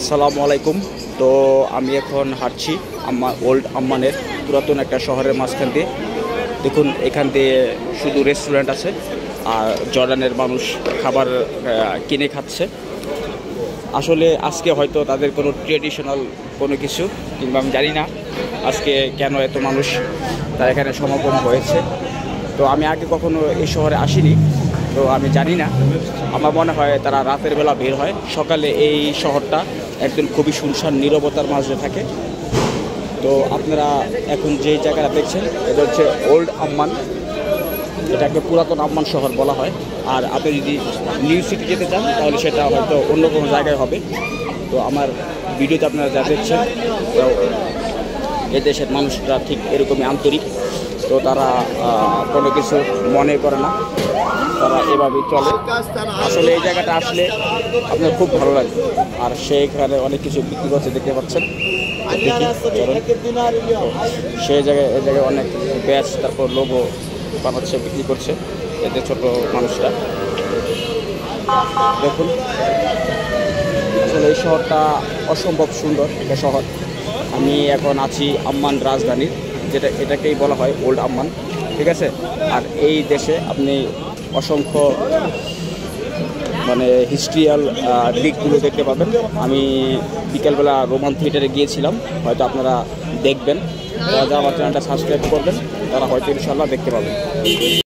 আসসালামু আলাইকুম। তো আমি এখন হাঁটছি ওল্ড আম্মানের পুরাতন একটা শহরের মাঝখান দিয়ে। দেখুন এখান দিয়ে শুধু রেস্টুরেন্ট আছে আর জর্ডানের মানুষ খাবার কিনে খাচ্ছে। আসলে আজকে হয়তো তাদের কোনো ট্রেডিশনাল কোনো কিছু, কিংবা আমি জানি না আজকে কেন এত মানুষ তার এখানে সমাগম হয়েছে। তো আমি আগে কখনো এই শহরে আসিনি, তো আমি জানি না। আমার মনে হয় তারা রাতের বেলা বের হয়, সকালে এই শহরটা একদম খুবই শুনশান নীরবতার মাঝে থাকে। তো আপনারা এখন যে জায়গাটা দেখছেন এটা হচ্ছে ওল্ড আম্মান। এটাকে পুরাতন আম্মান শহর বলা হয়। আর আপনি যদি নিউ সিটি যেতে চান তাহলে সেটা হয়তো অন্য কোনো জায়গায় হবে। তো আমার ভিডিওতে আপনারা যা দেখছেন এ দেশের মানুষরা ঠিক এরকমই আন্তরিক। তো তারা কোনো কিছু মনে করে না, তারা এভাবেই চলে। আসলে এই জায়গাটা আসলে আপনার খুব ভালো লাগে। আর সেইখানে অনেক কিছু বিক্রি করছে, দেখতে পাচ্ছেন। সেই জায়গায় এই জায়গায় অনেক ব্যাচ, তারপর লোগো বানাচ্ছে, বিক্রি করছে এতে ছোট মানুষরা। দেখুন আসলে এই শহরটা অসম্ভব সুন্দর একটা শহর। আমি এখন আছি আম্মান রাজধানীর, এটাকেই বলা হয় ওল্ড আম্মান, ঠিক আছে। আর এই দেশে আপনি অসংখ্য হিস্ট্রিয়াল দিকগুলো দেখতে পাবেন। আমি বিকেলবেলা রোমান থিয়েটারে গিয়েছিলাম, হয়তো আপনারা দেখবেন। যারা আমার চ্যানেলটা সাবস্ক্রাইব করবেন তারা হয়তো ইনশাল্লাহ দেখতে পাবেন।